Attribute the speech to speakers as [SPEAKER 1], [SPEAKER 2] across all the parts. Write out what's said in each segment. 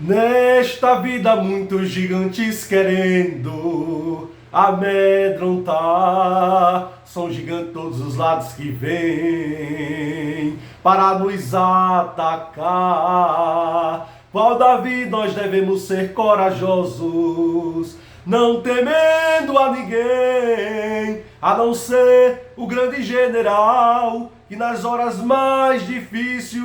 [SPEAKER 1] Nesta vida muitos gigantes querendo amedrontar. São gigantes todos os lados que vêm para nos atacar. Qual Davi nós devemos ser corajosos, não temendo a ninguém, a não ser o grande general, que nas horas mais difíceis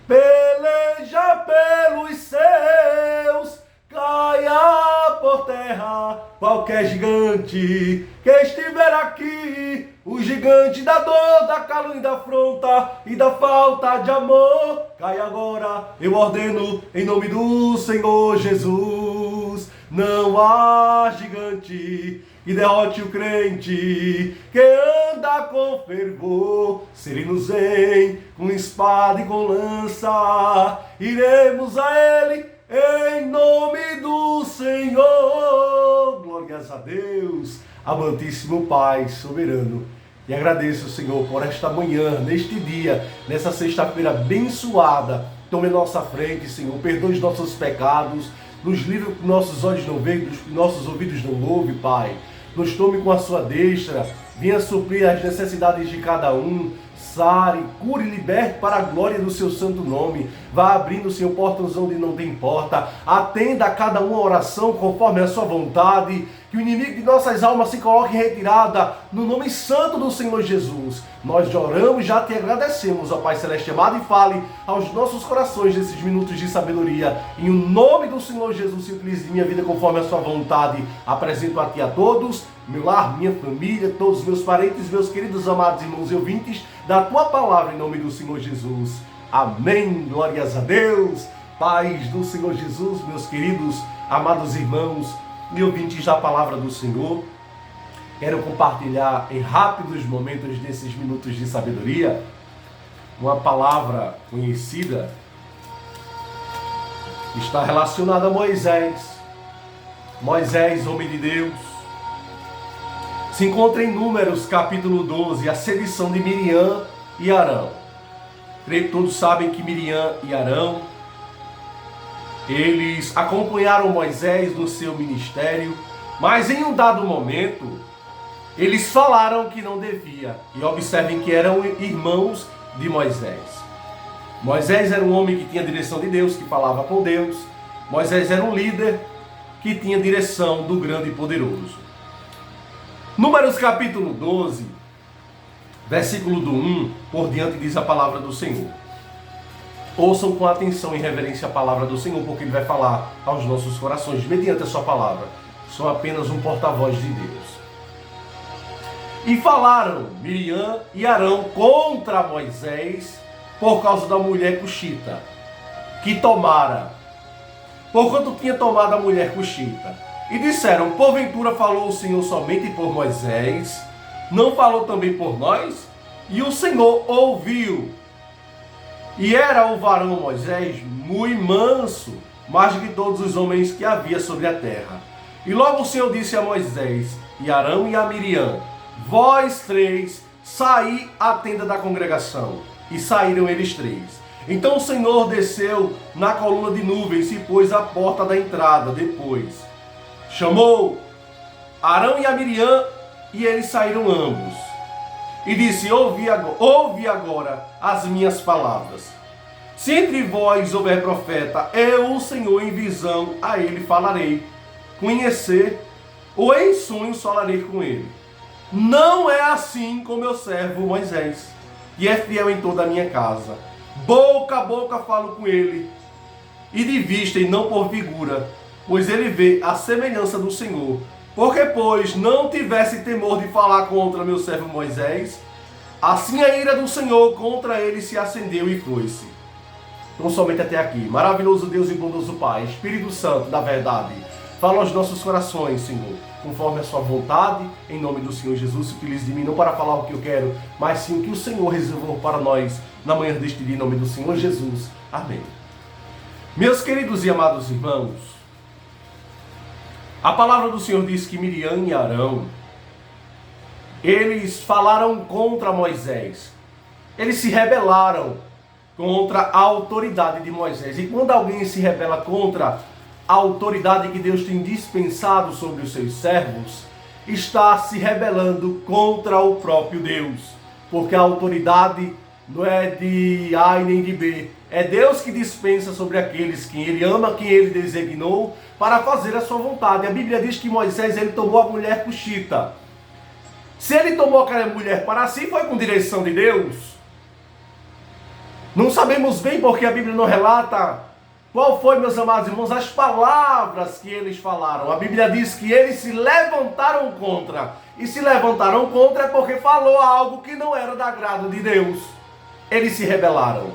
[SPEAKER 1] peleja pelos seus, caia por terra qualquer gigante que estiver aqui, o gigante da dor, da calúnia e da afronta e da falta de amor, cai agora, eu ordeno em nome do Senhor Jesus. Não há gigante que derrote o crente que anda com fervor. Se ele nos vem com espada e com lança, iremos a ele em nome do Senhor. Glórias a Deus, amantíssimo Pai soberano. E agradeço, Senhor, por esta manhã, neste dia, nessa sexta-feira abençoada. Tome a nossa frente, Senhor, perdoe os nossos pecados, nos livre que nossos olhos não veem, que nossos ouvidos não ouvem, Pai. Nos tome com a sua destra, venha suprir as necessidades de cada um, sare, cure e liberte para a glória do seu santo nome. Vá abrindo, Senhor, portas onde não tem porta, atenda a cada uma oração conforme a sua vontade, que o inimigo de nossas almas se coloque em retirada, no nome santo do Senhor Jesus. Nós oramos, já te agradecemos, ó Pai Celeste amado, e fale aos nossos corações nesses minutos de sabedoria. Em o nome do Senhor Jesus, se utilize de minha vida conforme a sua vontade. Apresento a ti a todos, meu lar, minha família, todos os meus parentes, meus queridos amados irmãos e ouvintes da tua palavra, em nome do Senhor Jesus. Amém. Glórias a Deus. Paz do Senhor Jesus, meus queridos, amados irmãos e ouvintes da palavra do Senhor. Quero compartilhar em rápidos momentos desses minutos de sabedoria uma palavra conhecida que está relacionada a Moisés. Moisés, homem de Deus. Se encontra em Números capítulo 12, a sedição de Miriam e Arão. Creio que todos sabem que Miriam e Arão, eles acompanharam Moisés no seu ministério, mas em um dado momento, eles falaram que não devia. E observem que eram irmãos de Moisés. Moisés era um homem que tinha direção de Deus, que falava com Deus. Moisés era um líder que tinha direção do grande e poderoso. Números capítulo 12, versículo do 1, por diante diz a palavra do Senhor. Ouçam com atenção e reverência a palavra do Senhor, porque Ele vai falar aos nossos corações mediante a sua palavra. Sou apenas um porta-voz de Deus. E falaram Miriam e Arão contra Moisés por causa da mulher cuxita, que tomara, porquanto tinha tomado a mulher cuxita. E disseram, porventura falou o Senhor somente por Moisés, não falou também por nós? E o Senhor ouviu. E era o varão Moisés muito manso, mais do que todos os homens que havia sobre a terra. E logo o Senhor disse a Moisés, e Arão e a Miriam, vós três, saí à tenda da congregação. E saíram eles três. Então o Senhor desceu na coluna de nuvens e pôs à porta da entrada. Depois chamou Arão e a Miriam, e eles saíram ambos. E disse, ouve agora as minhas palavras. Se entre vós houver profeta, eu, o Senhor, em visão a ele falarei. Conhecer, ou em sonhos falarei com ele. Não é assim com meu servo Moisés, que é fiel em toda a minha casa. Boca a boca falo com ele, e de vista e não por figura, pois ele vê a semelhança do Senhor. Porque, pois, não tivesse temor de falar contra meu servo Moisés, assim a ira do Senhor contra ele se acendeu e foi-se. Então, somente até aqui. Maravilhoso Deus e bondoso Pai, Espírito Santo da verdade, fala aos nossos corações, Senhor, conforme a sua vontade, em nome do Senhor Jesus. Se utilize de mim não para falar o que eu quero, mas sim o que o Senhor reservou para nós na manhã deste dia, em nome do Senhor Jesus. Amém. Meus queridos e amados irmãos, a palavra do Senhor diz que Miriam e Arão, eles falaram contra Moisés. Eles se rebelaram contra a autoridade de Moisés. E quando alguém se rebela contra a autoridade que Deus tem dispensado sobre os seus servos, está se rebelando contra o próprio Deus. Porque a autoridade não é de A e nem de B. É Deus que dispensa sobre aqueles que Ele ama, quem Ele designou, para fazer a sua vontade. A Bíblia diz que Moisés, ele tomou a mulher cuxita. Se ele tomou aquela mulher para si, foi com direção de Deus. Não sabemos bem porque a Bíblia não relata qual foi, meus amados irmãos, as palavras que eles falaram. A Bíblia diz que eles se levantaram contra. E se levantaram contra é porque falou algo que não era do agrado de Deus. Eles se rebelaram.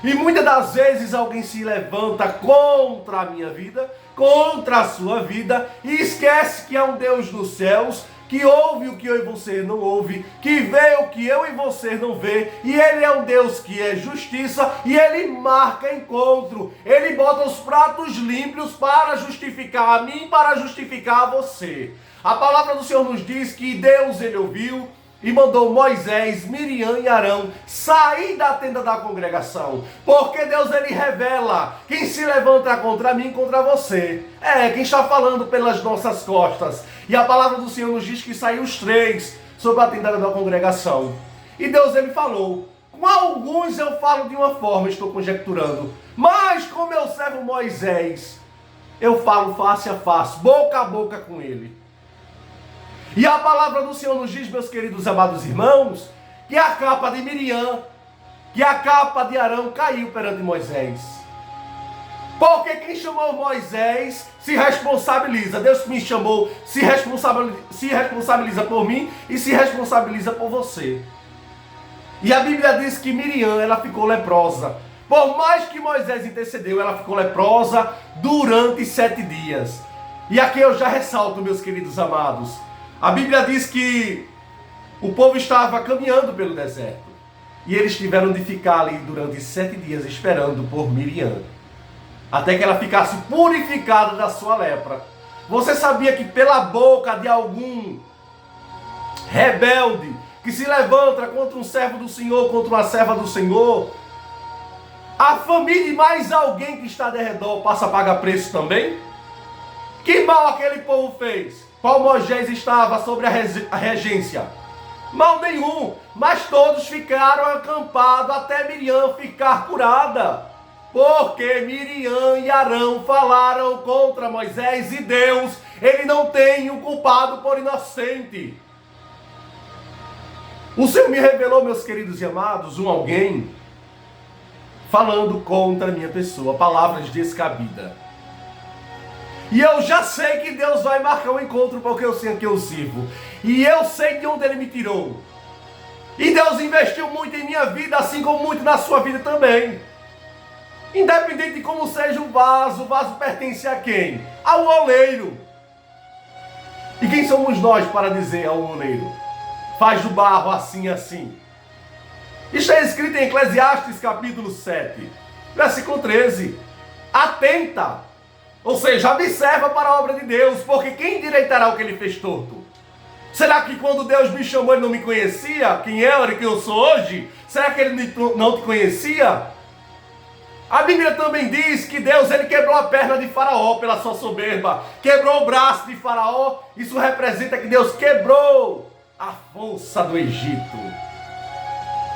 [SPEAKER 1] E muitas das vezes alguém se levanta contra a minha vida, contra a sua vida, e esquece que há um Deus dos céus, que ouve o que eu e você não ouve, que vê o que eu e você não vê, e Ele é um Deus que é justiça, e Ele marca encontro, Ele bota os pratos limpos para justificar a mim, para justificar a você. A palavra do Senhor nos diz que Deus, Ele ouviu, e mandou Moisés, Miriam e Arão sair da tenda da congregação. Porque Deus, Ele revela quem se levanta contra mim, contra você. É, quem está falando pelas nossas costas. E a palavra do Senhor nos diz que saiu os três sobre a tenda da congregação. E Deus, Ele falou. Com alguns eu falo de uma forma, estou conjecturando. Mas com meu servo Moisés, eu falo face a face, boca a boca com ele. E a palavra do Senhor nos diz, meus queridos amados irmãos, que a capa de Miriam, que a capa de Arão caiu perante Moisés. Porque quem chamou Moisés se responsabiliza. Deus que me chamou se responsabiliza por mim e se responsabiliza por você. E a Bíblia diz que Miriam, ela ficou leprosa. Por mais que Moisés intercedeu, ela ficou leprosa durante 7 dias. E aqui eu já ressalto, meus queridos amados. A Bíblia diz que o povo estava caminhando pelo deserto. E eles tiveram de ficar ali durante 7 dias esperando por Miriam. Até que ela ficasse purificada da sua lepra. Você sabia que pela boca de algum rebelde que se levanta contra um servo do Senhor, contra uma serva do Senhor, a família e mais alguém que está de redor passa a pagar preço também? Que mal aquele povo fez? Qual Moisés estava sobre a regência? Mal nenhum, mas todos ficaram acampados até Miriam ficar curada. Porque Miriam e Arão falaram contra Moisés e Deus, Ele não tem o culpado por inocente. O Senhor me revelou, meus queridos e amados, alguém falando contra a minha pessoa, palavras descabidas. E eu já sei que Deus vai marcar um encontro porque eu sei que eu sirvo. E eu sei de onde Ele me tirou. E Deus investiu muito em minha vida, assim como muito na sua vida também. Independente de como seja o vaso pertence a quem? Ao oleiro. E quem somos nós para dizer ao oleiro? Faz do barro assim, assim. Isso é escrito em Eclesiastes capítulo 7, versículo 13. Atenta. Ou seja, observa para a obra de Deus, porque quem endireitará o que Ele fez torto? Será que quando Deus me chamou Ele não me conhecia? Quem era e quem eu sou hoje? Será que Ele não te conhecia? A Bíblia também diz que Deus, Ele quebrou a perna de Faraó pela sua soberba. Quebrou o braço de Faraó. Isso representa que Deus quebrou a força do Egito.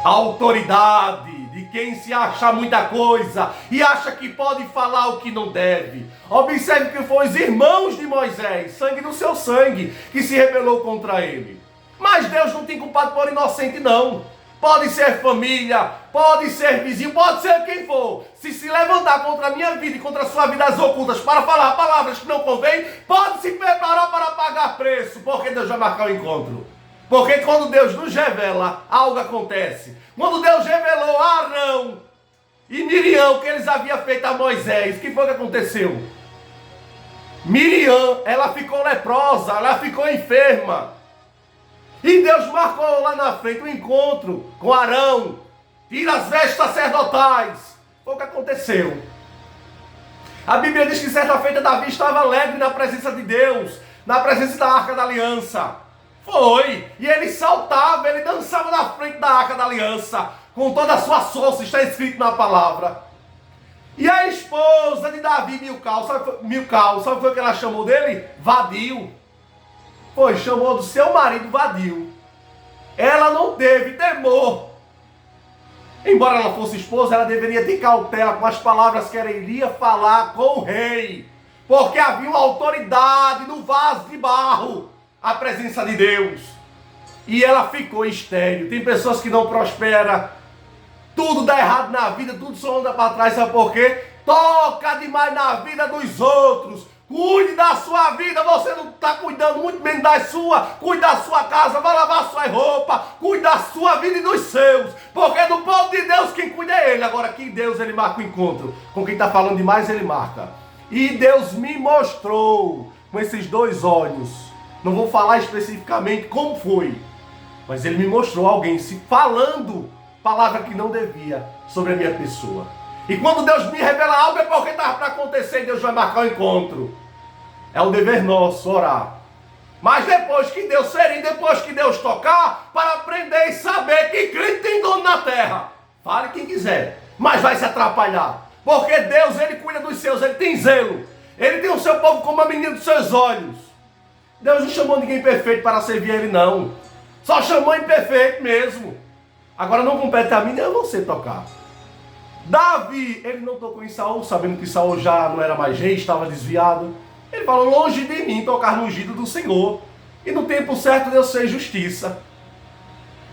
[SPEAKER 1] A autoridade de quem se acha muita coisa e acha que pode falar o que não deve. Observe que foram os irmãos de Moisés, sangue do seu sangue, que se rebelou contra ele. Mas Deus não tem culpado por inocente, não. Pode ser família, pode ser vizinho, pode ser quem for. Se levantar contra a minha vida e contra a sua vida as ocultas para falar palavras que não convém, pode se preparar para pagar preço, porque Deus vai marcar o encontro. Porque quando Deus nos revela, algo acontece. Quando Deus revelou a Arão e Miriam o que eles haviam feito a Moisés, o que foi que aconteceu? Miriam, ela ficou leprosa, ela ficou enferma. E Deus marcou lá na frente um encontro com Arão. Tira as vestes sacerdotais. Foi o que aconteceu. A Bíblia diz que certa feita Davi estava alegre na presença de Deus, na presença da Arca da Aliança. Foi. E ele saltava, ele dançava na frente da Arca da Aliança. com toda a sua força, está escrito na palavra. E a esposa de Davi, Milcal, sabe o que ela chamou dele? Vadio. Foi, chamou do seu marido vadio. Ela não teve temor. Embora ela fosse esposa, ela deveria ter cautela com as palavras que ela iria falar com o rei. Porque havia uma autoridade no vaso de barro, a presença de Deus. E ela ficou estéril. Tem pessoas que não prosperam, tudo dá errado na vida, tudo só anda para trás, sabe por quê? Toca demais na vida dos outros. Cuide da sua vida, você não está cuidando muito bem da sua. Cuide da sua casa, vai lavar sua roupa, cuide da sua vida e dos seus. Porque do povo de Deus quem cuida é Ele. Agora aqui Deus ele marca o encontro. Com quem está falando demais ele marca. E Deus me mostrou com esses dois olhos. Não vou falar especificamente como foi. Mas Ele me mostrou alguém se falando palavra que não devia sobre a minha pessoa. E quando Deus me revela algo é porque estava para acontecer e Deus vai marcar o encontro. É o dever nosso orar. Mas depois que Deus ferir, depois que Deus tocar, para aprender e saber que crente tem dono na terra. Fale quem quiser, mas vai se atrapalhar. Porque Deus, Ele cuida dos seus, Ele tem zelo. Ele tem o seu povo como a menina dos seus olhos. Deus não chamou ninguém perfeito para servir a Ele, não. Só chamou imperfeito mesmo. Agora não compete a mim nem a você tocar. Davi, ele não tocou em Saul, sabendo que Saul já não era mais rei, estava desviado. Ele falou, longe de mim tocar no ungido do Senhor. E no tempo certo Deus fez justiça.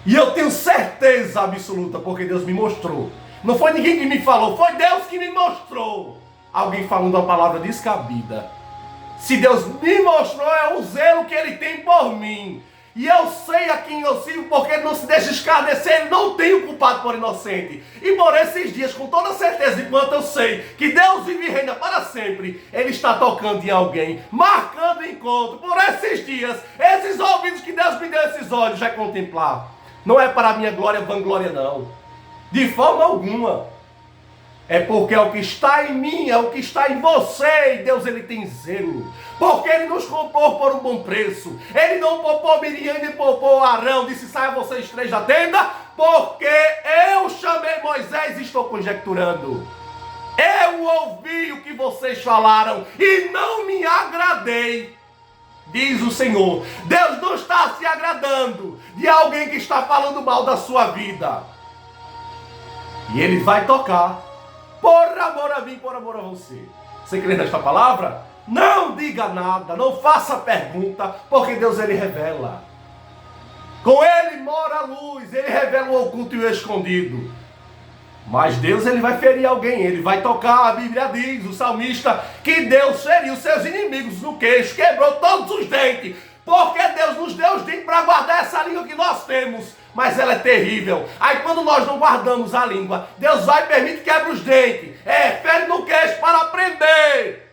[SPEAKER 1] E eu tenho certeza absoluta, porque Deus me mostrou. Não foi ninguém que me falou, foi Deus que me mostrou. Alguém falando uma palavra descabida. Se Deus me mostrou, é o zelo que Ele tem por mim. E eu sei a quem eu sirvo, porque Ele não se deixa escarnecer, Ele não tem o culpado por inocente. E por esses dias, com toda certeza, enquanto eu sei que Deus vive e reina para sempre, Ele está tocando em alguém, marcando encontro. Por esses dias, esses ouvidos que Deus me deu, esses olhos, vai contemplar. Não é para a minha glória, vanglória, não. De forma alguma. É porque é o que está em mim, é o que está em você. E Deus, Ele tem zelo. Porque Ele nos comprou por um bom preço. Ele não poupou Miriam, nem poupou Arão. Disse, saia vocês três da tenda. Porque eu chamei Moisés e estou conjecturando. Eu ouvi o que vocês falaram e não me agradei. Diz o Senhor. Deus não está se agradando de alguém que está falando mal da sua vida. E Ele vai tocar. Por amor a mim, por amor a você. Você crê nesta palavra? Não diga nada, não faça pergunta, porque Deus, Ele revela. Com Ele mora a luz, Ele revela o oculto e o escondido. Mas Deus, Ele vai ferir alguém, Ele vai tocar. A Bíblia diz, o salmista, que Deus feriu seus inimigos no queixo, quebrou todos os dentes. Porque Deus nos deu os dentes para guardar essa língua que nós temos. Mas ela é terrível. Aí quando nós não guardamos a língua, Deus vai e permite que quebre os dentes. Fere no queixo para aprender.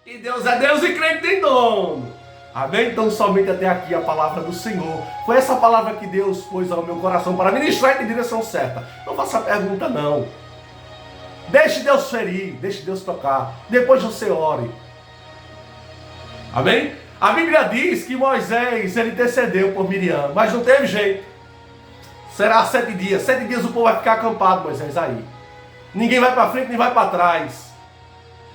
[SPEAKER 1] E Deus é Deus e crente tem dono. Amém? Então somente até aqui a palavra do Senhor. Foi essa palavra que Deus pôs ao meu coração para ministrar em direção certa. Não faça pergunta não. Deixe Deus ferir, deixe Deus tocar. Depois você ore. Amém? A Bíblia diz que Moisés, ele intercedeu por Miriam, mas não teve jeito. Será 7 dias. 7 dias o povo vai ficar acampado, Moisés, aí. Ninguém vai para frente, nem vai para trás.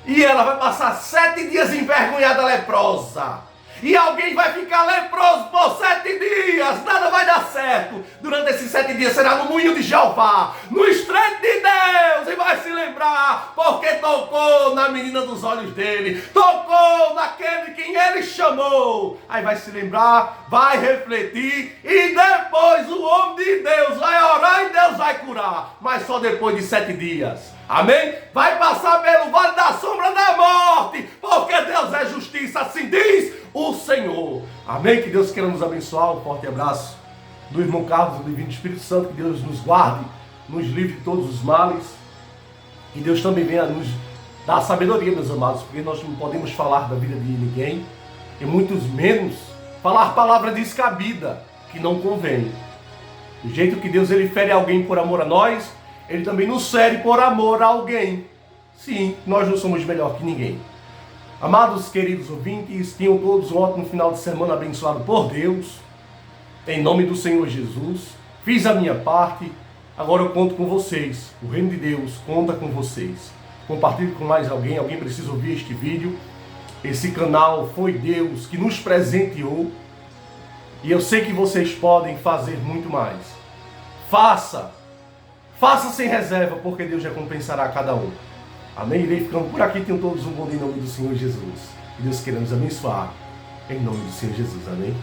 [SPEAKER 1] E ela vai passar 7 dias envergonhada, leprosa. E alguém vai ficar leproso por 7 dias. Nada vai dar certo. Durante esses 7 dias será no moinho de Jeová, no estreito de Deus. E vai se lembrar, porque tocou na menina dos olhos dele. Tocou naquele quem ele chamou. Aí vai se lembrar, vai refletir. E depois o homem de Deus vai orar e Deus vai curar. Mas só depois de 7 dias. Amém? Vai passar pelo vale da sombra da morte. Porque Deus é justiça, assim diz o Senhor. Amém? Que Deus queira nos abençoar. Um forte abraço do irmão Carlos, do Divino Espírito Santo. Que Deus nos guarde, nos livre de todos os males. E Deus também venha nos dar sabedoria, meus amados, porque nós não podemos falar da vida de ninguém, e muito menos falar palavra descabida, que não convém. Do jeito que Deus ele fere alguém por amor a nós, Ele também nos fere por amor a alguém. Sim, nós não somos melhor que ninguém. Amados, queridos ouvintes, tenham todos um ótimo final de semana abençoado por Deus. Em nome do Senhor Jesus, fiz a minha parte. Agora eu conto com vocês. O reino de Deus conta com vocês. Compartilhe com mais alguém. Alguém precisa ouvir este vídeo. Esse canal foi Deus que nos presenteou. E eu sei que vocês podem fazer muito mais. Faça sem reserva, porque Deus recompensará cada um. Amém? Irei ficando por aqui. Tenham todos um bom dia em nome do Senhor Jesus. Que Deus queira nos abençoar. Em nome do Senhor Jesus. Amém?